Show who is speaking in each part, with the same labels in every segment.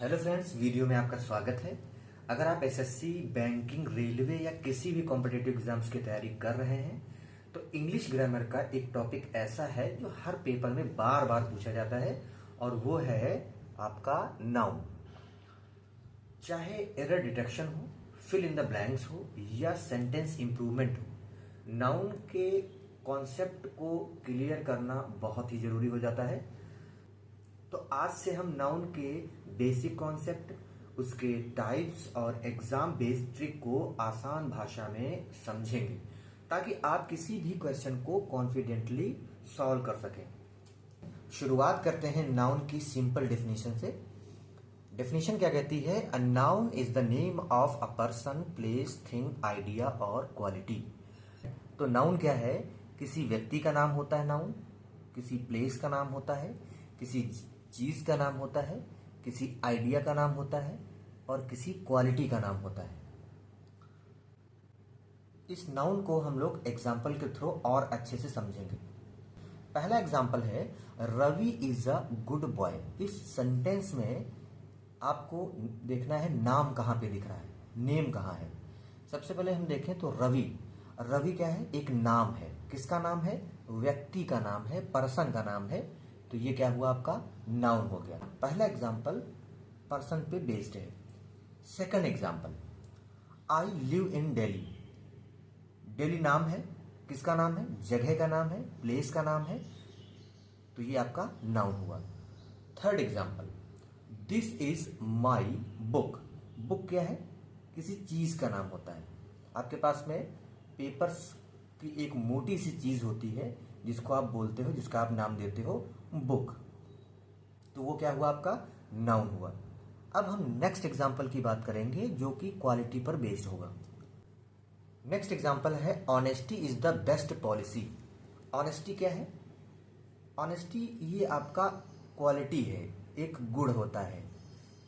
Speaker 1: Hello friends, video में आपका स्वागत है। अगर आप एसएससी, बैंकिंग, रेलवे या किसी भी कॉम्पिटिटिव एग्जाम्स की तैयारी कर रहे हैं तो इंग्लिश ग्रामर का एक टॉपिक ऐसा है जो हर पेपर में बार बार पूछा जाता है और वो है आपका नाउन। चाहे एरर डिटेक्शन हो, फिल इन द ब्लैंक्स हो या सेंटेंस इंप्रूवमेंट हो, नाउन के कॉन्सेप्ट को क्लियर करना बहुत ही जरूरी हो जाता है। तो आज से हम नाउन के बेसिक कॉन्सेप्ट, उसके टाइप्स और एग्जाम बेस्ड ट्रिक को आसान भाषा में समझेंगे ताकि आप किसी भी क्वेश्चन को कॉन्फिडेंटली सॉल्व कर सकें। शुरुआत करते हैं नाउन की सिंपल डेफिनेशन से। डेफिनेशन क्या कहती है? A noun is the name of a person, place, thing, idea और क्वालिटी। तो नाउन क्या है? किसी व्यक्ति का नाम होता है नाउन, किसी प्लेस का नाम होता है, किसी चीज का नाम होता है, किसी आइडिया का नाम होता है और किसी क्वालिटी का नाम होता है। इस नाउन को हम लोग एग्जाम्पल के थ्रू और अच्छे से समझेंगे। पहला एग्जाम्पल है Ravi is a good boy. इस सेंटेंस में आपको देखना है नाम कहां पे दिख रहा है, नेम कहां है। सबसे पहले हम देखें तो रवि, रवि क्या है? एक नाम है। किसका नाम है? व्यक्ति का नाम है, पर्सन का नाम है। तो ये क्या हुआ? आपका नाउन हो गया। पहला एग्जाम्पल पर्सन पे बेस्ड है। Second example, I live in Delhi. Delhi नाम है। किसका नाम है? जगह का नाम है, प्लेस का नाम है। तो ये आपका नाउन हुआ। Third example, this is my book. Book क्या है? किसी चीज का नाम होता है। आपके पास में पेपर्स की एक मोटी सी चीज होती है जिसको आप बोलते हो, जिसका आप नाम देते हो बुक। तो वो क्या हुआ? आपका नाउन हुआ। अब हम नेक्स्ट एग्जाम्पल की बात करेंगे जो कि क्वालिटी पर बेस्ड होगा। नेक्स्ट एग्जाम्पल है honesty is the best policy. Honesty क्या है? ऑनेस्टी ये आपका क्वालिटी है, एक गुण होता है।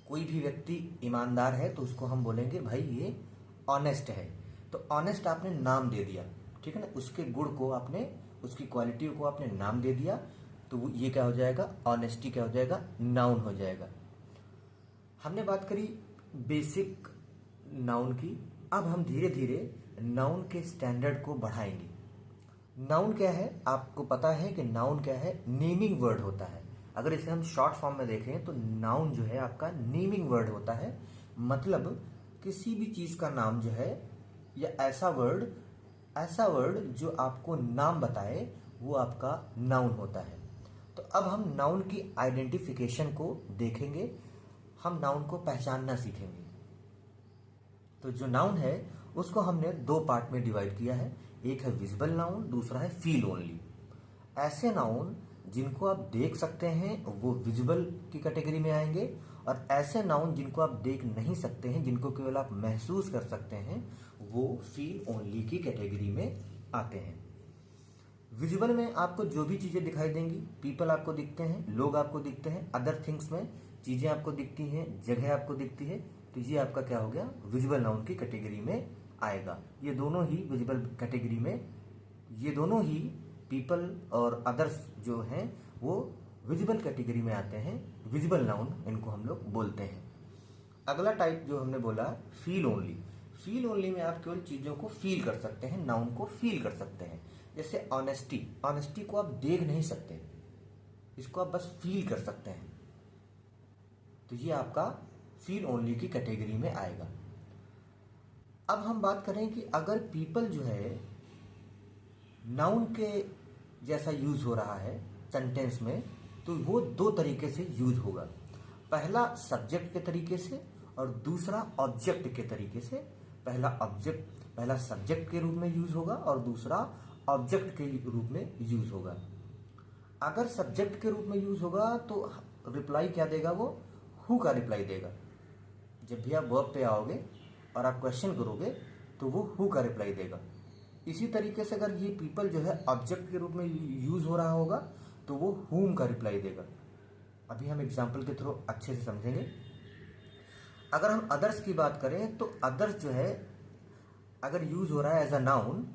Speaker 1: कोई भी व्यक्ति ईमानदार है तो उसको हम बोलेंगे भाई ये ऑनेस्ट है। तो ऑनेस्ट आपने नाम दे दिया, ठीक है ना। उसके गुण को आपने, उसकी क्वालिटी को आपने नाम दे दिया, तो ये क्या हो जाएगा? ऑनेस्टी क्या हो जाएगा? नाउन हो जाएगा। हमने बात करी बेसिक नाउन की। अब हम धीरे धीरे नाउन के स्टैंडर्ड को बढ़ाएंगे। नाउन क्या है? आपको पता है कि नाउन क्या है? नेमिंग वर्ड होता है। अगर इसे हम शॉर्ट फॉर्म में देखें तो नाउन जो है आपका नेमिंग वर्ड होता है। मतलब किसी भी चीज का नाम जो है या ऐसा वर्ड जो आपको नाम बताए वो आपका नाउन होता है। तो अब हम नाउन की आइडेंटिफिकेशन को देखेंगे, हम नाउन को पहचानना सीखेंगे। तो जो नाउन है उसको हमने दो पार्ट में डिवाइड किया है। एक है विजिबल नाउन, दूसरा है फील ओनली। ऐसे नाउन जिनको आप देख सकते हैं वो विजिबल की कैटेगरी में आएंगे, और ऐसे नाउन जिनको आप देख नहीं सकते हैं, जिनको केवल आप महसूस कर सकते हैं, वो फील ओनली की कैटेगरी में आते हैं। विजुअल में आपको जो भी चीजें दिखाई देंगी, पीपल आपको दिखते हैं, लोग आपको दिखते हैं, अदर थिंग्स में चीजें आपको दिखती हैं, जगह आपको दिखती है, तो ये आपका क्या हो गया? विजुअल नाउन की कैटेगरी में आएगा। ये दोनों ही विजुअल कैटेगरी में, ये दोनों ही पीपल और अदर्स जो हैं वो विजिबल कैटेगरी में आते हैं। विजिबल नाउन इनको हम लोग बोलते हैं। अगला टाइप जो हमने बोला फील ओनली। फील ओनली में आप केवल चीजों को फील कर सकते हैं, नाउन को फील कर सकते हैं। जैसे ऑनेस्टी, ऑनेस्टी को आप देख नहीं सकते, इसको आप बस फील कर सकते हैं। तो ये आपका फील ओनली की कैटेगरी में आएगा। अब हम बात करें कि अगर पीपल जो है नाउन के जैसा यूज हो रहा है सेंटेंस में, तो वो दो तरीके से यूज होगा। पहला सब्जेक्ट के तरीके से और दूसरा ऑब्जेक्ट के तरीके से। पहला सब्जेक्ट के रूप में यूज होगा और दूसरा ऑब्जेक्ट के रूप में यूज होगा। अगर सब्जेक्ट के रूप में यूज होगा तो रिप्लाई क्या देगा? वो हु का रिप्लाई देगा। जब भी आप वर्ब पे आओगे और आप क्वेश्चन करोगे तो वो हु का रिप्लाई देगा। इसी तरीके से अगर ये पीपल जो है ऑब्जेक्ट के रूप में यूज हो रहा होगा तो वो हुम का रिप्लाई देगा। अभी हम एग्जाम्पल के थ्रू अच्छे से समझेंगे। अगर हम अदर्स की बात करें तो अदर्स जो है अगर यूज हो रहा है एज अ नाउन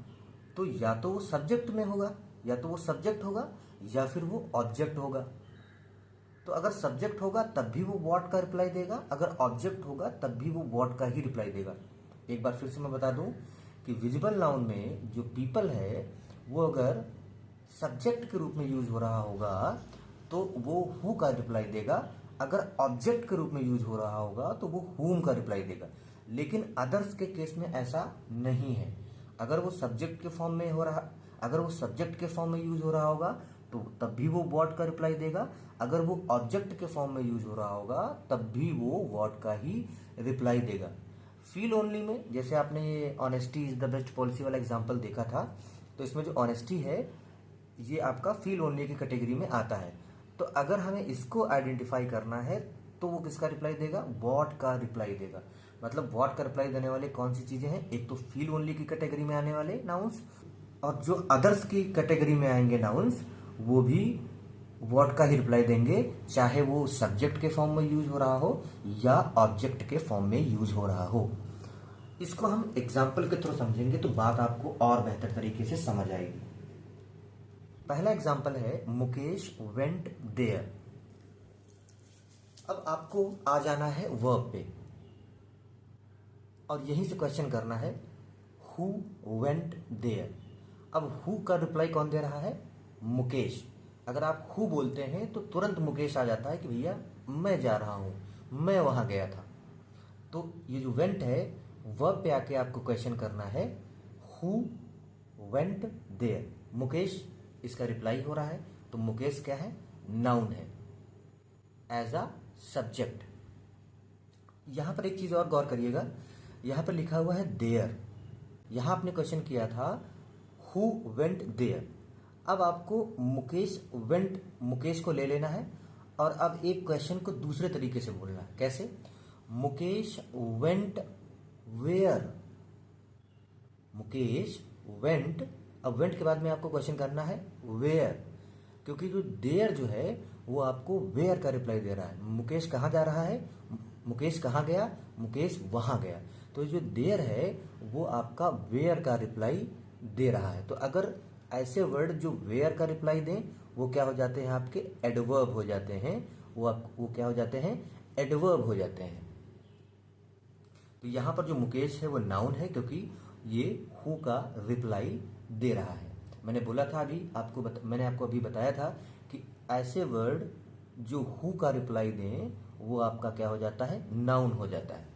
Speaker 1: तो या तो वो सब्जेक्ट में होगा, या तो वो सब्जेक्ट होगा, या फिर वो ऑब्जेक्ट होगा। तो अगर सब्जेक्ट होगा तब भी वो व्हाट का रिप्लाई देगा, अगर ऑब्जेक्ट होगा तब भी वो व्हाट का ही रिप्लाई देगा। एक बार फिर से मैं बता दूं कि विजिबल नाउन में जो पीपल है वो अगर सब्जेक्ट के रूप में यूज हो रहा होगा तो वो हु का रिप्लाई देगा, अगर ऑब्जेक्ट के रूप में यूज हो रहा होगा तो वो हुम का रिप्लाई देगा। लेकिन अदर्स के केस में ऐसा नहीं है। अगर वो सब्जेक्ट के फॉर्म में हो रहा अगर वो सब्जेक्ट के फॉर्म में यूज हो रहा होगा तो तब भी वो व्हाट का रिप्लाई देगा, अगर वो ऑब्जेक्ट के फॉर्म में यूज हो रहा होगा तब भी वो व्हाट का ही रिप्लाई देगा। फील ओनली में जैसे आपने ये honesty is the best policy वाला एग्जांपल देखा था, तो इसमें जो ऑनेस्टी है ये आपका फील ओनली की कैटेगरी में आता है। तो अगर हमें इसको आइडेंटिफाई करना है तो वो किसका रिप्लाई देगा, व्हाट का रिप्लाई देगा। मतलब व्हाट का रिप्लाई देने वाले कौन सी चीजें हैं, एक तो फील ओनली की कैटेगरी में आने वाले नाउन्स, और जो अदर्स की कैटेगरी में आएंगे नाउन्स वो भी व्हाट का ही रिप्लाई देंगे, चाहे वो सब्जेक्ट के फॉर्म में यूज हो रहा हो या ऑब्जेक्ट के फॉर्म में यूज हो रहा हो। इसको हम एग्जाम्पल के थ्रू समझेंगे तो बात आपको और बेहतर तरीके से समझ आएगी। पहला एग्जाम्पल है मुकेश वेंट देयर। अब आपको आ जाना है वर्ब पे और यहीं से क्वेश्चन करना है हु वेंट देयर। अब हु का रिप्लाई कौन दे रहा है, मुकेश। अगर आप हु बोलते हैं तो तुरंत मुकेश आ जाता है कि भैया मैं जा रहा हूं, मैं वहां गया था। तो ये जो वेंट है वर्ब पे आके आपको क्वेश्चन करना है हु वेंट देयर। मुकेश इसका रिप्लाई हो रहा है, तो मुकेश क्या है, नाउन है एज अ सब्जेक्ट। यहां पर एक चीज और गौर करिएगा, यहां पर लिखा हुआ है देयर। यहां आपने क्वेश्चन किया था हु वेंट देयर। अब आपको मुकेश को ले लेना है और अब एक क्वेश्चन को दूसरे तरीके से बोलना है। कैसे, Mukesh went where. Mukesh went, अब वेंट के बाद में आपको क्वेश्चन करना है वेयर, क्योंकि जो देयर जो है वो आपको वेयर का रिप्लाई दे रहा है। मुकेश कहाँ जा रहा है, मुकेश कहाँ गया, मुकेश वहां गया। तो जो देयर है वो आपका वेयर का रिप्लाई दे रहा है। तो अगर ऐसे वर्ड जो वेयर का रिप्लाई दें वो क्या हो जाते हैं, आपके एडवर्ब हो जाते हैं। वो क्या हो जाते हैं, एडवर्ब हो जाते हैं। तो यहां पर जो मुकेश है वो नाउन है क्योंकि ये हु का रिप्लाई दे रहा है। मैंने बोला था अभी मैंने आपको अभी बताया था कि ऐसे वर्ड जो हु का रिप्लाई दें वो आपका क्या हो जाता है, नाउन हो जाता है।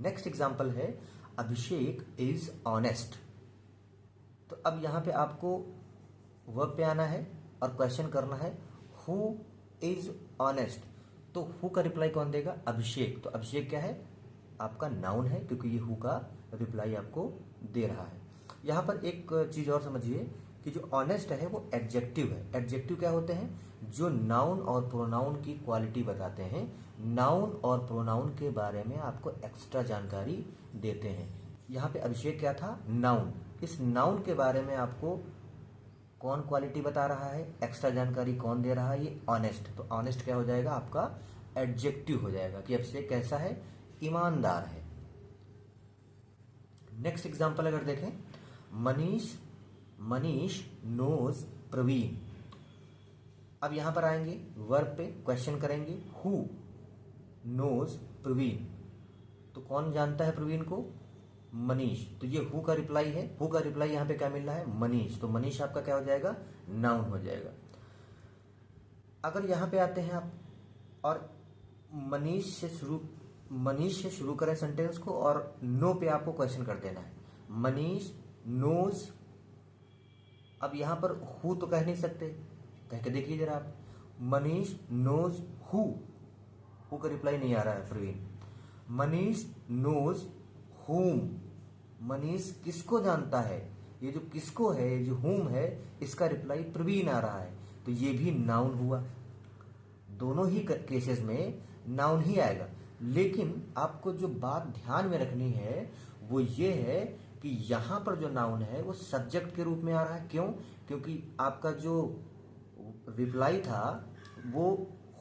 Speaker 1: नेक्स्ट एग्जांपल है अभिषेक इज ऑनेस्ट। तो अब यहां पे आपको वर्ब पे आना है और क्वेश्चन करना है हु इज ऑनेस्ट। तो हु का रिप्लाई कौन देगा, अभिषेक। तो अभिषेक क्या है, आपका नाउन है क्योंकि ये हु का रिप्लाई आपको दे रहा है। यहां पर एक चीज और समझिए कि जो ऑनेस्ट है वो एडजेक्टिव है। एडजेक्टिव क्या होते हैं, जो नाउन और प्रोनाउन की क्वालिटी बताते हैं, नाउन और प्रोनाउन के बारे में आपको एक्स्ट्रा जानकारी देते हैं। यहाँ पे अभिषेक क्या था, नाउन। इस नाउन के बारे में आपको कौन क्वालिटी बता रहा है, एक्स्ट्रा जानकारी कौन दे रहा है, ये ऑनेस्ट। तो ऑनेस्ट क्या हो जाएगा, आपका एडजेक्टिव हो जाएगा कि अभिषेक कैसा है, ईमानदार है। नेक्स्ट एग्जांपल अगर देखें, मनीष नोज प्रवीण। अब यहां पर आएंगे वर्ब पे, क्वेश्चन करेंगे हु नोज प्रवीण। तो कौन जानता है प्रवीण को, मनीष। तो ये हु का रिप्लाई है, हु का रिप्लाई यहां पे क्या मिल रहा है, मनीष। तो मनीष आपका क्या हो जाएगा, नाउन हो जाएगा। अगर यहां पे आते हैं आप और मनीष से शुरू करें सेंटेंस को और नो पे आपको क्वेश्चन कर देना है, मनीष नोज। अब यहां पर हु तो कह नहीं सकते, कह के देखिए जरा आप, मनीष नोज हु का रिप्लाई नहीं आ रहा है प्रवीण। मनीष नोज हुम, मनीष किसको जानता है, ये जो किसको है, ये जो हुम है, इसका रिप्लाई प्रवीण आ रहा है। तो ये भी नाउन हुआ। दोनों ही केसेस में नाउन ही आएगा। लेकिन आपको जो बात ध्यान में रखनी है वो ये है कि यहां पर जो नाउन है वो सब्जेक्ट के रूप में आ रहा है। क्यों, क्योंकि आपका जो रिप्लाई था वो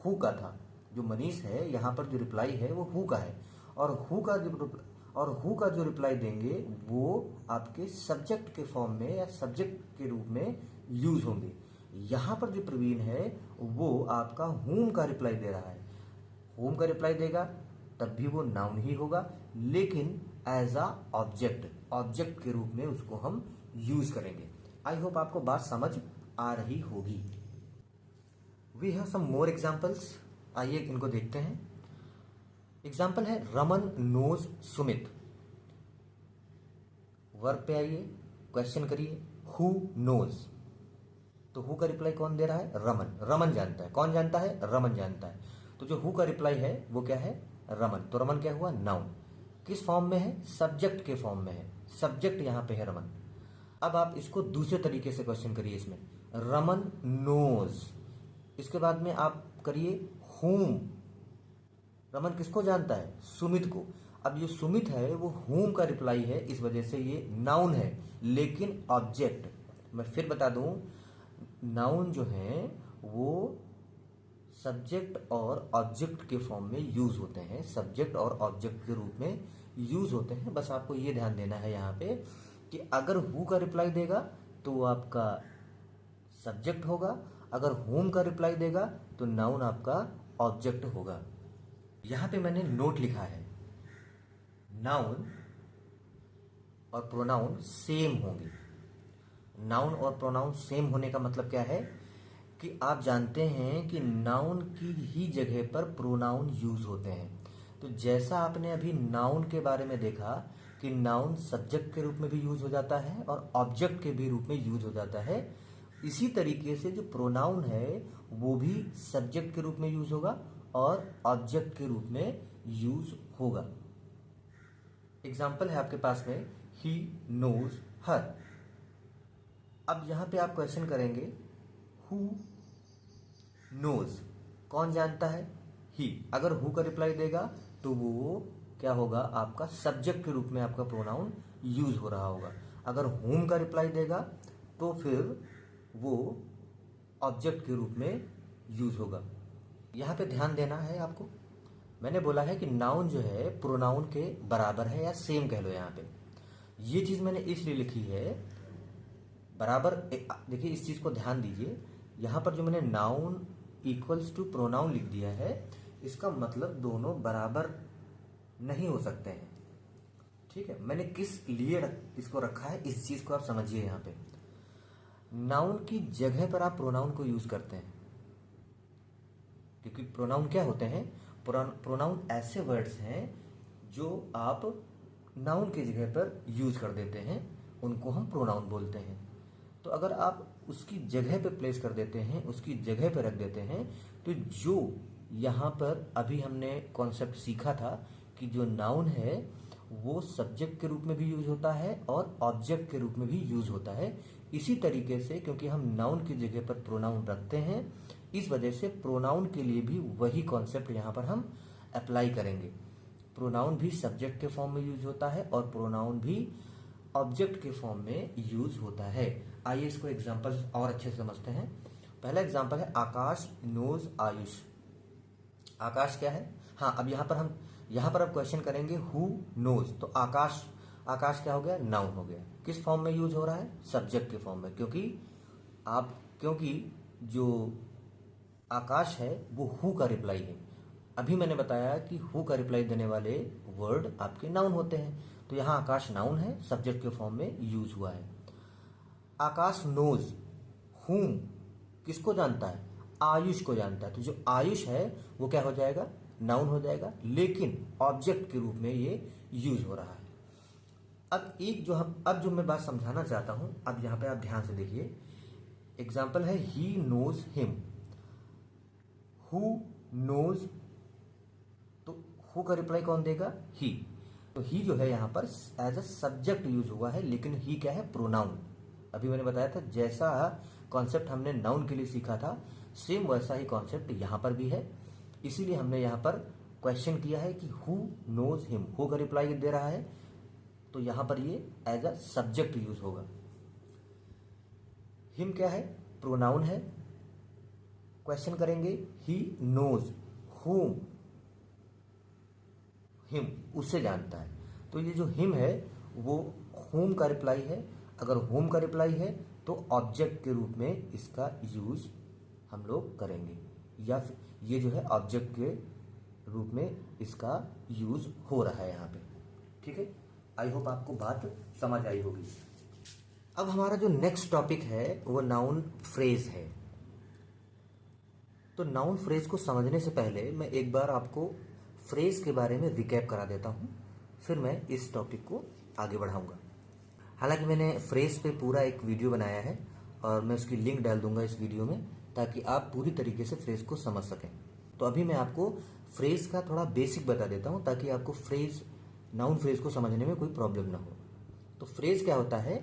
Speaker 1: हु का था। जो मनीष है यहां पर जो रिप्लाई है वो हु का है, और हु का जो रिप्लाई देंगे वो आपके सब्जेक्ट के फॉर्म में या सब्जेक्ट के रूप में यूज होंगे। यहां पर जो प्रवीण है वो आपका whom का रिप्लाई दे रहा है। whom का रिप्लाई देगा तब भी वो नाउन ही होगा, लेकिन एज अ ऑब्जेक्ट के रूप में उसको हम यूज करेंगे। आई होप आपको बात समझ आ रही होगी। We have some more examples, आइए इनको देखते हैं। एग्जाम्पल है रमन नोज सुमित। वर्ब पे आइए, क्वेश्चन करिए हु नोज। तो हु का रिप्लाई कौन दे रहा है? रमन। रमन जानता है। कौन जानता है? रमन जानता है। तो जो हु का रिप्लाई है वो क्या है? रमन। तो रमन क्या हुआ? नाउन। किस फॉर्म में है? सब्जेक्ट के फॉर्म में है। सब्जेक्ट यहां पे है रमन। अब आप इसको दूसरे तरीके से क्वेश्चन करिए इसमें, रमन नोज, इसके बाद में आप करिए हुम। रमन किसको जानता है? सुमित को। अब ये सुमित है वो हुम का रिप्लाई है, इस वजह से ये नाउन है लेकिन ऑब्जेक्ट। मैं फिर बता दूं, नाउन जो है वो सब्जेक्ट और ऑब्जेक्ट के फॉर्म में यूज होते हैं, सब्जेक्ट और ऑब्जेक्ट के रूप में यूज होते हैं। बस आपको ये ध्यान देना है यहाँ पे कि अगर हु का रिप्लाई देगा तो वो आपका सब्जेक्ट होगा, अगर होम का रिप्लाई देगा तो नाउन आपका ऑब्जेक्ट होगा। यहां पे मैंने नोट लिखा है, नाउन और प्रोनाउन सेम होंगे। नाउन और प्रोनाउन सेम होने का मतलब क्या है कि आप जानते हैं कि नाउन की ही जगह पर प्रोनाउन यूज होते हैं। तो जैसा आपने अभी नाउन के बारे में देखा कि नाउन सब्जेक्ट के रूप में भी यूज हो जाता है और ऑब्जेक्ट के भी रूप में यूज हो जाता है, इसी तरीके से जो प्रोनाउन है वो भी सब्जेक्ट के रूप में यूज होगा और ऑब्जेक्ट के रूप में यूज होगा। एग्जाम्पल है आपके पास में ही नोज हर। अब यहां पे आप क्वेश्चन करेंगे हु नोज, कौन जानता है? ही। अगर हु का रिप्लाई देगा तो वो क्या होगा? आपका सब्जेक्ट के रूप में आपका प्रोनाउन यूज हो रहा होगा। अगर होम का रिप्लाई देगा तो फिर वो ऑब्जेक्ट के रूप में यूज होगा। यहां पे ध्यान देना है आपको, मैंने बोला है कि नाउन जो है प्रोनाउन के बराबर है या सेम कह लो। यहां पे ये चीज मैंने इसलिए लिखी है बराबर। देखिए इस चीज को ध्यान दीजिए, यहां पर जो मैंने नाउन इक्वल्स टू प्रोनाउन लिख दिया है, इसका मतलब दोनों बराबर नहीं हो सकते हैं। ठीक है, मैंने किस लिए इसको रखा है इस चीज को आप समझिए। यहां पे नाउन की जगह पर आप प्रोनाउन को यूज करते हैं, क्योंकि प्रोनाउन क्या होते हैं? प्रोनाउन ऐसे वर्ड्स हैं जो आप नाउन की जगह पर यूज कर देते हैं, उनको हम प्रोनाउन बोलते हैं। तो अगर आप उसकी जगह पे प्लेस कर देते हैं, उसकी जगह पे रख देते हैं, तो जो यहाँ पर अभी हमने कॉन्सेप्ट सीखा था कि जो नाउन है वो सब्जेक्ट के रूप में भी यूज होता है और ऑब्जेक्ट के रूप में भी यूज होता है। इसी तरीके से क्योंकि हम नाउन की जगह पर प्रोनाउन रखते हैं, इस वजह से प्रोनाउन के लिए भी वही कॉन्सेप्ट यहाँ पर हम अप्लाई करेंगे। प्रोनाउन भी सब्जेक्ट के फॉर्म में यूज होता है और प्रोनाउन भी ऑब्जेक्ट के फॉर्म में यूज होता है। आइए इसको एग्जांपल और अच्छे से समझते हैं। पहला एग्जांपल है आकाश नोज आयुष। आकाश क्या है? हाँ, अब यहाँ पर अब क्वेश्चन करेंगे हु नोज। तो आकाश, आकाश क्या हो गया? नाउन हो गया। किस फॉर्म में यूज हो रहा है? सब्जेक्ट के फॉर्म में, क्योंकि जो आकाश है वो हु का रिप्लाई है। अभी मैंने बताया कि हु का रिप्लाई देने वाले वर्ड आपके नाउन होते हैं, तो यहां आकाश नाउन है, सब्जेक्ट के फॉर्म में यूज हुआ है। आकाश नोज हुम, किसको जानता है? आयुष को जानता है। तो जो आयुष है वो क्या हो जाएगा? नाउन हो जाएगा, लेकिन ऑब्जेक्ट के रूप में ये यूज हो रहा है। अब जो मैं बात समझाना चाहता हूं, अब यहां पे आप ध्यान से देखिए। एग्जाम्पल है he knows him. Who knows, तो हु का रिप्लाई कौन देगा? ही। तो ही जो है यहां पर एज अ सब्जेक्ट यूज हुआ है, लेकिन ही क्या है? प्रोनाउन। अभी मैंने बताया था जैसा कॉन्सेप्ट हमने नाउन के लिए सीखा था, सेम वैसा ही कॉन्सेप्ट यहां पर भी है। इसीलिए हमने यहां पर क्वेश्चन किया है कि हु नोज हिम। हु का रिप्लाई दे रहा है तो यहां पर ये एज अ सब्जेक्ट यूज होगा। हिम क्या है? प्रोनाउन है। क्वेश्चन करेंगे ही नोज हुम, हिम उससे जानता है। तो ये जो हिम है वो होम का रिप्लाई है। अगर होम का रिप्लाई है तो ऑब्जेक्ट के रूप में इसका यूज हम लोग करेंगे, या फिर ये जो है ऑब्जेक्ट के रूप में इसका यूज हो रहा है यहाँ पे। ठीक है, आई होप आपको बात समझ आई होगी। अब हमारा जो नेक्स्ट टॉपिक है वो नाउन फ्रेज है। तो नाउन फ्रेज को समझने से पहले मैं एक बार आपको फ्रेज के बारे में रिकैप करा देता हूँ, फिर मैं इस टॉपिक को आगे बढ़ाऊंगा। हालांकि मैंने फ्रेज पे पूरा एक वीडियो बनाया है और मैं उसकी लिंक डाल दूंगा इस वीडियो में, ताकि आप पूरी तरीके से फ्रेज को समझ सकें। तो अभी मैं आपको फ्रेज का थोड़ा बेसिक बता देता हूँ, ताकि आपको फ्रेज, नाउन फ्रेज को समझने में कोई प्रॉब्लम ना हो। तो फ्रेज क्या होता है?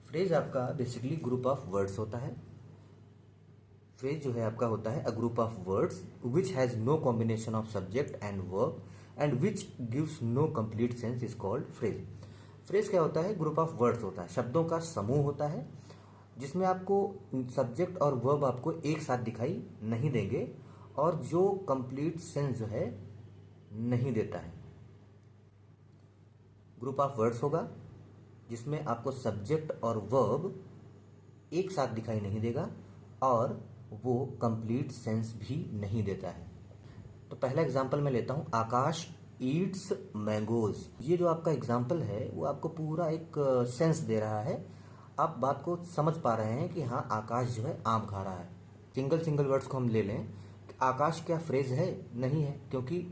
Speaker 1: फ्रेज आपका बेसिकली ग्रुप ऑफ वर्ड्स होता है। फ्रेज जो है आपका होता है a group of words which has no combination of subject and verb and which gives no complete sense is called phrase. Phrase क्या होता है? ग्रुप ऑफ वर्ड्स होता है, शब्दों का समूह होता है, जिसमें आपको सब्जेक्ट और वर्ब आपको एक साथ दिखाई नहीं देंगे और जो कंप्लीट सेंस जो है नहीं देता है। ग्रुप ऑफ वर्ड्स होगा जिसमें आपको सब्जेक्ट और वर्ब एक साथ दिखाई नहीं देगा और वो कंप्लीट सेंस भी नहीं देता है। तो पहला एग्जांपल मैं लेता हूं, आकाश ईट्स मैंगोज। ये जो आपका एग्जांपल है वो आपको पूरा एक सेंस दे रहा है। आप बात को समझ पा रहे हैं कि हाँ, आकाश जो है आम खा रहा है। सिंगल सिंगल वर्ड्स को हम ले लें, आकाश क्या फ्रेज है? नहीं है, क्योंकि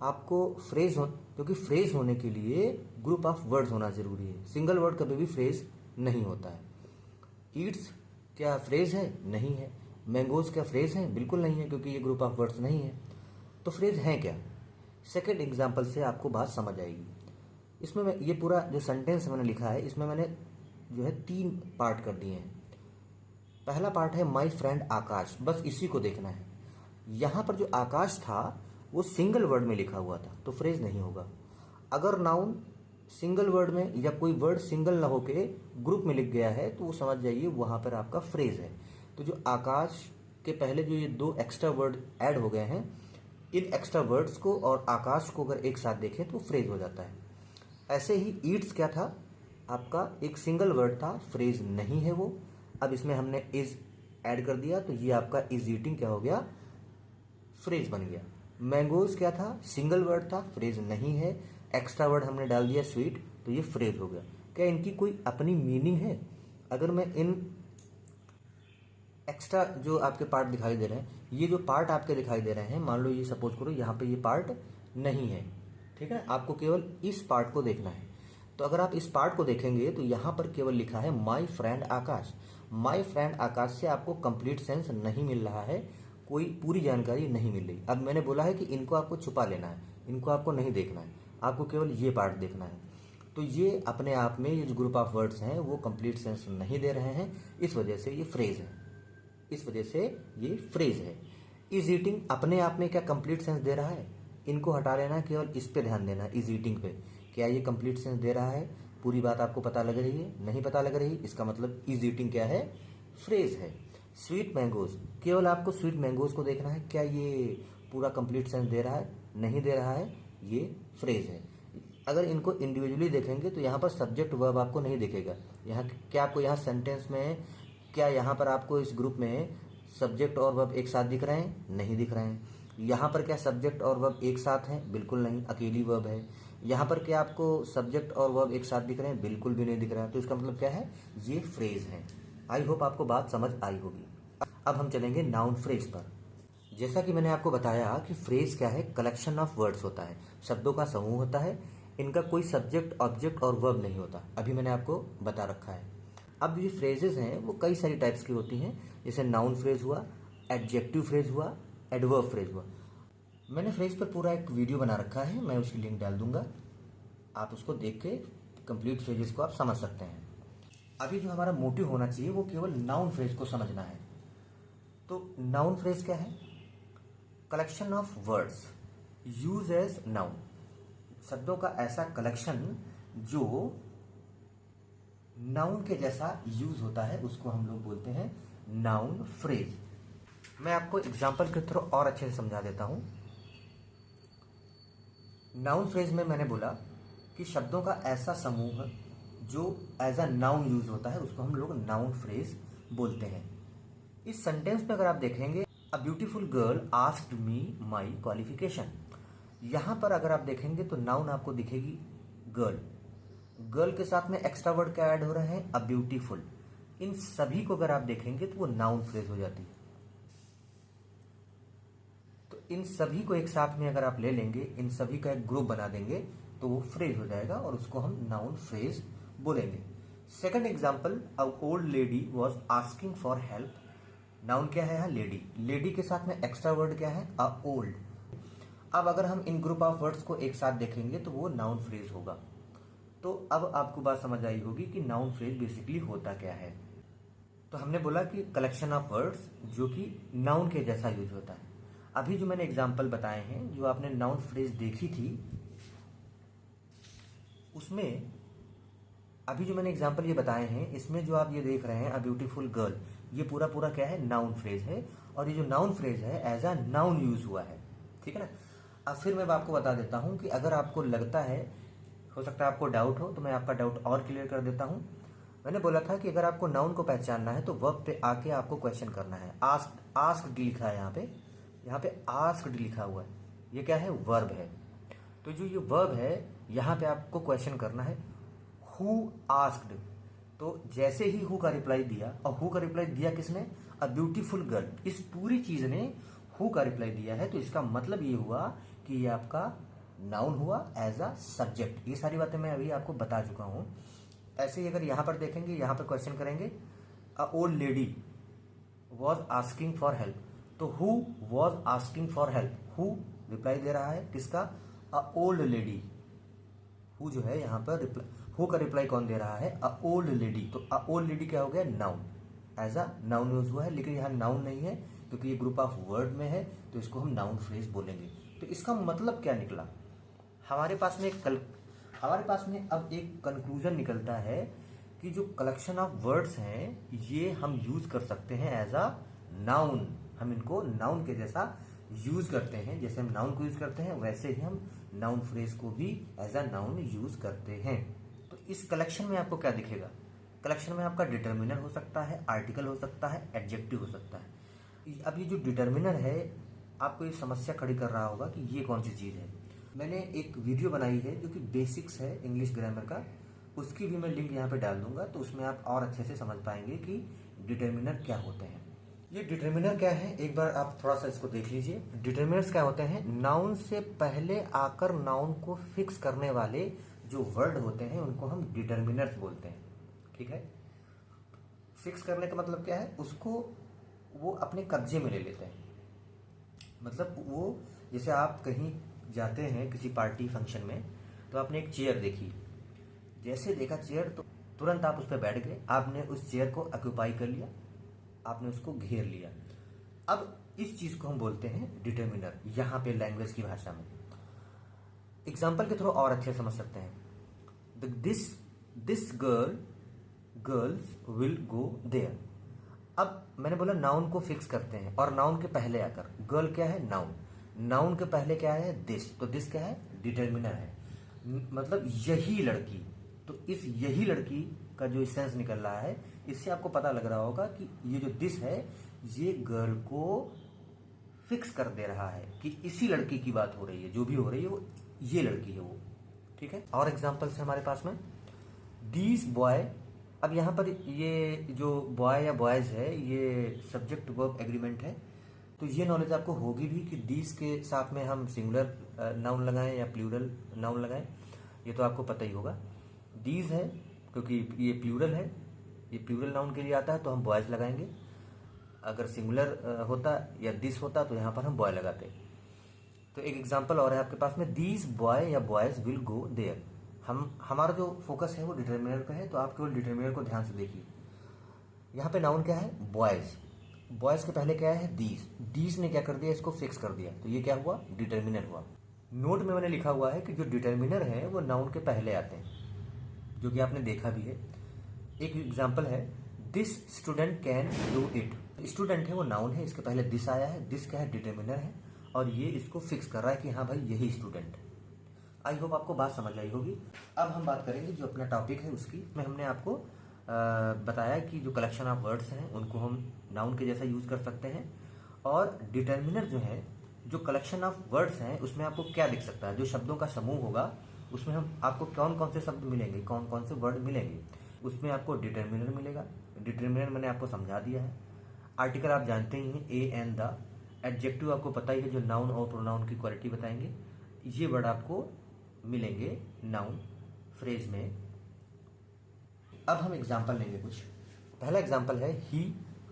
Speaker 1: आपको फ्रेज होने के लिए ग्रुप ऑफ वर्ड्स होना जरूरी है। सिंगल वर्ड कभी भी फ्रेज नहीं होता है। ईट्स क्या फ्रेज है? नहीं है। मैंगोज क्या फ्रेज है? बिल्कुल नहीं है, क्योंकि ये ग्रुप ऑफ वर्ड्स नहीं है। तो फ्रेज है क्या? सेकेंड एग्जाम्पल से आपको बात समझ आएगी। इसमें मैं ये पूरा जो सेंटेंस मैंने लिखा है, इसमें मैंने जो है 3 पार्ट कर दिए हैं। पहला पार्ट है माई फ्रेंड आकाश, बस इसी को देखना है। यहां पर जो आकाश था वो सिंगल वर्ड में लिखा हुआ था, तो फ्रेज नहीं होगा। अगर नाउन सिंगल वर्ड में या कोई वर्ड सिंगल ना होके ग्रुप में लिख गया है तो वो समझ जाइए वहां पर आपका फ्रेज है। तो जो आकाश के पहले जो ये 2 एक्स्ट्रा वर्ड ऐड हो गए हैं, इन एक्स्ट्रा वर्ड्स को और आकाश को अगर एक साथ देखें तो फ्रेज हो जाता है। ऐसे ही ईट्स क्या था? आपका एक सिंगल वर्ड था, फ्रेज नहीं है वो। अब इसमें हमने इज ऐड कर दिया तो ये आपका इज ईटिंग क्या हो गया? फ्रेज बन गया। मैंगोज क्या था? सिंगल वर्ड था, फ्रेज नहीं है। एक्स्ट्रा वर्ड हमने डाल दिया स्वीट, तो ये फ्रेज हो गया। क्या इनकी कोई अपनी मीनिंग है? अगर मैं इन एक्स्ट्रा जो आपके पार्ट दिखाई दे रहे हैं, ये जो पार्ट आपके दिखाई दे रहे हैं, मान लो ये सपोज करो यहाँ पे ये पार्ट नहीं है, ठीक है, आपको केवल इस पार्ट को देखना है। तो अगर आप इस पार्ट को देखेंगे तो यहाँ पर केवल लिखा है my friend Akash. My friend आकाश से आपको कंप्लीट सेंस नहीं मिल रहा है, कोई पूरी जानकारी नहीं मिल रही। अब मैंने बोला है कि इनको आपको छुपा लेना है, इनको आपको नहीं देखना है, आपको केवल ये पार्ट देखना है। तो ये अपने आप में ये जो ग्रुप ऑफ वर्ड्स हैं वो कंप्लीट सेंस नहीं दे रहे हैं, इस वजह से ये फ्रेज है। इस वजह से ये फ्रेज है। इज ईटिंग अपने आप में क्या कंप्लीट सेंस दे रहा है? इनको हटा लेना, केवल इस पे ध्यान देना। इज ईटिंग पे क्या ये कंप्लीट सेंस दे रहा है? पूरी बात आपको पता लग रही है? नहीं पता लग रही, इसका मतलब इज ईटिंग क्या है? फ्रेज है। स्वीट मैंगोज, केवल आपको स्वीट मैंगोज को देखना है, क्या ये पूरा कंप्लीट सेंस दे रहा है? नहीं दे रहा है, ये फ्रेज है। अगर इनको इंडिविजुअली देखेंगे तो यहाँ पर सब्जेक्ट वर्ब आपको नहीं दिखेगा। यहाँ क्या आपको यहाँ सेंटेंस में क्या यहाँ पर आपको इस ग्रुप में सब्जेक्ट और वर्ब एक साथ दिख रहे हैं? नहीं दिख रहे हैं। यहाँ पर क्या सब्जेक्ट और वर्ब एक साथ हैं? बिल्कुल नहीं, अकेली वर्ब है। यहाँ पर क्या आपको सब्जेक्ट और वर्ब एक साथ दिख रहे हैं? बिल्कुल भी नहीं दिख रहा है। तो इसका मतलब क्या है? ये फ्रेज है। आई होप आपको बात समझ आई होगी। अब हम चलेंगे नाउन फ्रेज पर। जैसा कि मैंने आपको बताया कि फ्रेज क्या है? कलेक्शन ऑफ वर्ड्स होता है, शब्दों का समूह होता है, इनका कोई सब्जेक्ट, ऑब्जेक्ट और वर्ब नहीं होता। अभी मैंने आपको बता रखा है। अब ये फ्रेजेस हैं वो कई सारी टाइप्स की होती हैं, जैसे नाउन फ्रेज हुआ, एडजेक्टिव फ्रेज हुआ, एडवर्ब फ्रेज हुआ। मैंने फ्रेज पर पूरा एक वीडियो बना रखा है, मैं उसकी लिंक डाल दूंगा, आप उसको देख के कंप्लीट फ्रेजेस को आप समझ सकते हैं। अभी जो हमारा मोटिव होना चाहिए वो केवल नाउन फ्रेज को समझना है। तो नाउन फ्रेज क्या है? Collection of words use as noun, शब्दों का ऐसा कलेक्शन जो नाउन के जैसा यूज होता है, उसको हम लोग बोलते हैं नाउन फ्रेज। मैं आपको एग्जांपल के थ्रू और अच्छे से समझा देता हूं। नाउन फ्रेज में मैंने बोला कि शब्दों का ऐसा समूह जो एज अ नाउन यूज होता है उसको हम लोग नाउन फ्रेज बोलते हैं। इस सेंटेंस में अगर आप देखेंगे, a beautiful girl asked me my qualification, यहां पर अगर आप देखेंगे तो नाउन आपको दिखेगी गर्ल। गर्ल के साथ में एक्स्ट्रा वर्ड क्या ऐड हो रहे हैं, अ ब्यूटीफुल। इन सभी को अगर आप देखेंगे तो वो नाउन फ्रेज हो जाती है। तो इन सभी को एक साथ में अगर आप ले लेंगे, इन सभी का एक ग्रुप बना देंगे तो वो फ्रेज हो जाएगा और उसको हम नाउन फ्रेज बोलेंगे। Second example, a old lady was asking for help. Noun क्या है यहाँ, लेडी। लेडी के साथ में एक्स्ट्रा वर्ड क्या है, अ ओल्ड। अब अगर हम इन ग्रुप ऑफ वर्ड्स को एक साथ देखेंगे तो वो नाउन फ्रेज होगा। तो अब आपको बात समझ आई होगी कि नाउन फ्रेज बेसिकली होता क्या है। तो हमने बोला कि कलेक्शन ऑफ वर्ड्स जो कि नाउन के जैसा यूज होता है। अभी जो मैंने एग्जांपल बताए हैं, जो आपने नाउन फ्रेज देखी थी, उसमें अभी जो मैंने एग्जांपल ये बताए हैं, इसमें जो आप ये देख रहे हैं अ ब्यूटीफुल गर्ल, ये पूरा पूरा क्या है, नाउन फ्रेज है। और ये जो नाउन फ्रेज है एज अ नाउन यूज हुआ है, ठीक है ना। अब फिर मैं आपको बता देता हूं कि अगर आपको लगता है, हो सकता है आपको डाउट हो, तो मैं आपका डाउट और क्लियर कर देता हूं। मैंने बोला था कि अगर आपको नाउन को पहचानना है तो वर्ब पे आके आपको क्वेश्चन करना है। आस्क्ड लिखा है यहाँ पे आस्क्ड लिखा हुआ है, ये क्या है, वर्ब है। तो जो ये वर्ब है यहाँ पे आपको क्वेश्चन करना है, हु आस्क्ड। तो जैसे ही हु का रिप्लाई दिया, और हु का रिप्लाई दिया किसने, अ ब्यूटीफुल गर्ल, इस पूरी चीज ने हु का रिप्लाई दिया है, तो इसका मतलब ये हुआ कि ये आपका नाउन हुआ एज अ सब्जेक्ट। ये सारी बातें मैं अभी आपको बता चुका हूं। ऐसे ही अगर यहां पर देखेंगे, यहां पर क्वेश्चन करेंगे, a old lady was asking for help, तो who was asking for help, who reply दे रहा है किसका, अ ओल्ड लेडी। हु जो है यहाँ पर रिप्लाई, हु का रिप्लाई कौन दे रहा है, अ ओल्ड लेडी। तो अ ओल्ड लेडी क्या हो गया, noun, as a noun use हुआ है। लेकिन यहाँ नाउन नहीं है क्योंकि ये ग्रुप ऑफ वर्ड में है, तो इसको हम नाउन फ्रेज बोलेंगे। तो इसका मतलब क्या निकला, हमारे पास में हमारे पास में अब एक कंक्लूजन निकलता है कि जो कलेक्शन ऑफ वर्ड्स हैं ये हम यूज कर सकते हैं एज अ नाउन। हम इनको नाउन के जैसा यूज करते हैं, जैसे हम नाउन को यूज करते हैं वैसे ही हम नाउन फ्रेज को भी एज अ नाउन यूज करते हैं। तो इस कलेक्शन में आपको क्या दिखेगा, कलेक्शन में आपका डिटर्मिनर हो सकता है, आर्टिकल हो सकता है, एडजेक्टिव हो सकता है। अब ये जो डिटर्मिनर है आपको ये समस्या खड़ी कर रहा होगा कि ये कौन सी चीज है। मैंने एक वीडियो बनाई है जो कि बेसिक्स है इंग्लिश ग्रामर का, उसकी भी मैं लिंक यहाँ पे डाल दूंगा, तो उसमें आप और अच्छे से समझ पाएंगे कि डिटर्मिनर क्या होते हैं। ये डिटर्मिनर क्या है, एक बार आप थोड़ा सा इसको देख लीजिए। डिटर्मिनर्स क्या होते हैं, नाउन से पहले आकर नाउन को फिक्स करने वाले जो वर्ड होते हैं उनको हम डिटर्मिनर्स बोलते हैं, ठीक है। फिक्स करने का मतलब क्या है, उसको वो अपने कब्जे में ले लेते हैं। मतलब वो, जैसे आप कहीं जाते हैं किसी पार्टी फंक्शन में, तो आपने एक चेयर देखी, जैसे देखा चेयर तो तुरंत आप उस पर बैठ गए, आपने उस चेयर को ऑक्यूपाई कर लिया, आपने उसको घेर लिया। अब इस चीज को हम बोलते हैं डिटर्मिनर, यहां पे लैंग्वेज की भाषा में। एग्जाम्पल के थ्रू और अच्छे समझ सकते हैं। This girls will go there. अब मैंने बोला नाउन को फिक्स करते हैं, और नाउन के पहले आकर, गर्ल क्या है, नाउन, नाउन के पहले क्या है, दिस, तो दिस क्या है, डिटर्मिनर है, मतलब यही लड़की। तो इस यही लड़की का जो सेंस निकल रहा है, इससे आपको पता लग रहा होगा कि ये जो दिस है ये गर्ल को फिक्स कर दे रहा है कि इसी लड़की की बात हो रही है, जो भी हो रही है वो ये लड़की है वो, ठीक है। और एग्जाम्पल्स है हमारे पास में, दीज बॉय। अब यहाँ पर ये जो बॉय या बॉयज है ये सब्जेक्ट वर्ब एग्रीमेंट है, तो ये नॉलेज आपको होगी भी कि दीज के साथ में हम सिंगुलर नाउन लगाएं या प्लूरल नाउन लगाएं, ये तो आपको पता ही होगा। दीज है क्योंकि ये प्लूरल है, ये प्लूरल नाउन के लिए आता है तो हम बॉयज लगाएंगे। अगर सिंगुलर होता या दिस होता तो यहाँ पर हम बॉय लगाते। तो एक एग्जाम्पल और है आपके पास में, दीज बॉय या बॉयज विल गो देयर। हमारा जो फोकस है वो डिटर्मिनर पे है, तो आप केवल डिटर्मिनर को ध्यान से देखिए। यहाँ पे नाउन क्या है, बॉयज, बॉयज के पहले क्या है, दीज, दीज ने क्या कर दिया, इसको फिक्स कर दिया, तो ये क्या हुआ, डिटर्मिनर हुआ। नोट में मैंने लिखा हुआ है कि जो डिटर्मिनर है वो नाउन के पहले आते हैं, जो कि आपने देखा भी है। एक एग्जाम्पल है, this student can do it. Student है वो नाउन है, इसके पहले दिस आया है, दिस क्या है, डिटर्मिनर है, और ये इसको फिक्स कर रहा है कि हाँ भाई यही स्टूडेंट। आई होप आपको बात समझ आई होगी। अब हम बात करेंगे जो अपना टॉपिक है उसकी। में हमने आपको बताया कि जो कलेक्शन ऑफ वर्ड्स हैं उनको हम नाउन के जैसा यूज कर सकते हैं, और डिटर्मिनर जो है, जो कलेक्शन ऑफ वर्ड्स हैं उसमें आपको क्या दिख सकता है, जो शब्दों का समूह होगा उसमें हम आपको कौन कौन से शब्द मिलेंगे, कौन कौन से वर्ड मिलेंगे, उसमें आपको डिटर्मिनर मिलेगा। डिटर्मिनर मैंने आपको समझा दिया है। आर्टिकल आप जानते ही हैं, ए एंड द। एडजेक्टिव आपको पता ही है, जो नाउन और प्रोनाउन की क्वालिटी बताएंगे। ये वर्ड आपको मिलेंगे नाउन फ्रेज में। अब हम एग्जाम्पल लेंगे कुछ। पहला एग्जाम्पल है he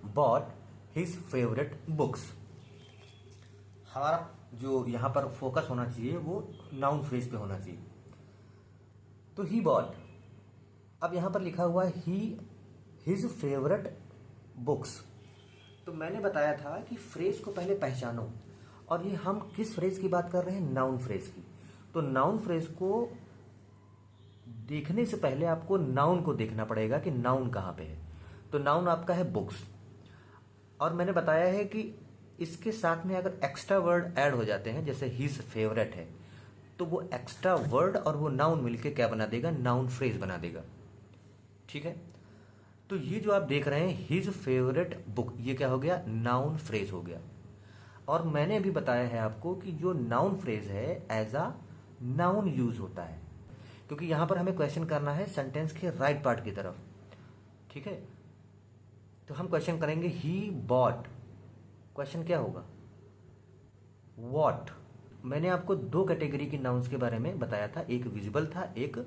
Speaker 1: bought his favourite books. हमारा जो यहां पर फोकस होना चाहिए वो नाउन फ्रेज पे होना चाहिए। तो ही बॉट, अब यहां पर लिखा हुआ है ही हिज फेवरेट बुक्स। तो मैंने बताया था कि फ्रेज को पहले पहचानो, और ये हम किस फ्रेज की बात कर रहे हैं, नाउन फ्रेज की। तो नाउन फ्रेज को देखने से पहले आपको नाउन को देखना पड़ेगा कि नाउन कहां पे है। तो नाउन आपका है बुक्स, और मैंने बताया है कि इसके साथ में अगर एक्स्ट्रा वर्ड ऐड हो जाते हैं, जैसे हिज फेवरेट है, तो वो एक्स्ट्रा वर्ड और वो नाउन मिलके क्या बना देगा, नाउन फ्रेज बना देगा। ठीक है, तो ये जो आप देख रहे हैं हिज फेवरेट बुक, ये क्या हो गया, नाउन फ्रेज हो गया। और मैंने अभी बताया है आपको कि जो नाउन फ्रेज है एज अ नाउन यूज होता है, क्योंकि यहां पर हमें क्वेश्चन करना है सेंटेंस के राइट पार्ट की तरफ। ठीक है, तो हम क्वेश्चन करेंगे ही बॉट, क्वेश्चन क्या होगा, व्हाट। मैंने आपको दो कैटेगरी की नाउन्स के बारे में बताया था, एक विजिबल था, एक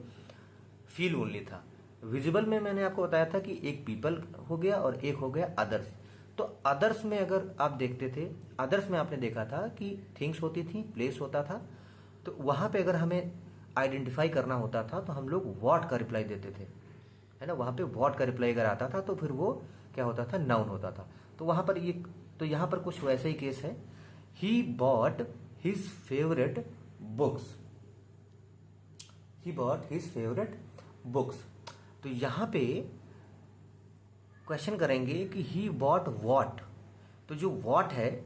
Speaker 1: फील ओनली था। विजिबल में मैंने आपको बताया था कि एक पीपल हो गया और एक हो गया अदर्स। तो अदर्स में अगर आप देखते थे, अदर्स में आपने देखा था कि थिंग्स होती थी, प्लेस होता था। तो वहां पे अगर हमें आइडेंटिफाई करना होता था तो हम लोग व्हाट का रिप्लाई देते थे, है ना। वहां पे व्हाट का रिप्लाई अगर आता था तो फिर वो क्या होता था, नाउन होता था। तो वहां पर ये, तो यहां पर कुछ वैसे ही केस है, he bought his favourite books, he bought his favourite books. तो यहां पे क्वेश्चन करेंगे कि ही बॉट व्हाट। तो जो व्हाट है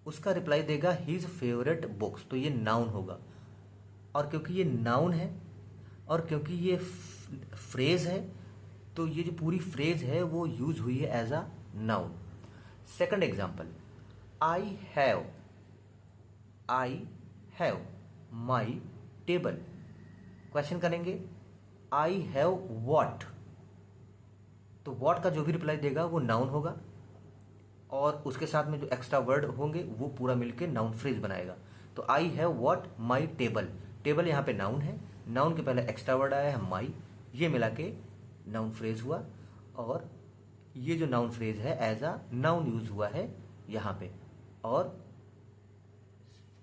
Speaker 1: उसका रिप्लाई देगा हिज फेवरेट बुक्स, तो ये नाउन होगा। और क्योंकि ये नाउन है और क्योंकि ये फ्रेज है, तो ये जो पूरी फ्रेज है वो यूज हुई है as a noun. Second example, I have my table. Question करेंगे आई हैव व्हाट, तो व्हाट का जो भी रिप्लाई देगा वो नाउन होगा, और उसके साथ में जो एक्स्ट्रा वर्ड होंगे वो पूरा मिलके नाउन फ्रेज बनाएगा। तो आई have what my table, table यहाँ पे नाउन है, नाउन के पहले एक्स्ट्रा वर्ड आया है माई, ये मिला के नाउन फ्रेज हुआ। और ये जो नाउन फ्रेज है एज अ नाउन यूज हुआ है यहाँ पे, और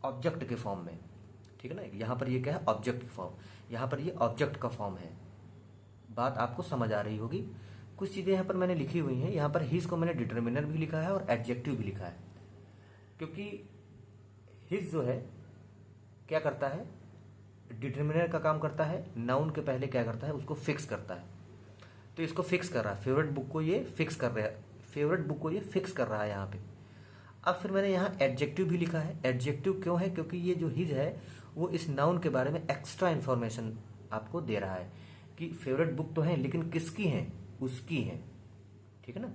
Speaker 1: ऑब्जेक्ट के फॉर्म में। ठीक है ना, यहाँ पर ये क्या है, ऑब्जेक्ट की फॉर्म, यहाँ पर ये ऑब्जेक्ट का फॉर्म है। बात आपको समझ आ रही होगी। कुछ चीजें यहाँ पर मैंने लिखी हुई हैं, यहाँ पर हिज को मैंने डिटर्मिनर भी लिखा है और एडजेक्टिव भी लिखा है, क्योंकि हिज जो है क्या करता है, डिटर्मिनर का काम करता है, नाउन के पहले क्या करता है, उसको फिक्स करता है। तो इसको फिक्स कर रहा है, फेवरेट बुक को ये फिक्स कर रहा है, फेवरेट बुक को ये फिक्स कर रहा है यहाँ पे। अब फिर मैंने यहाँ एडजेक्टिव भी लिखा है। एडजेक्टिव क्यों है, क्योंकि ये जो हिज है वो इस नाउन के बारे में एक्स्ट्रा इंफॉर्मेशन आपको दे रहा है कि फेवरेट बुक तो है लेकिन किसकी है, उसकी है। ठीक है ना,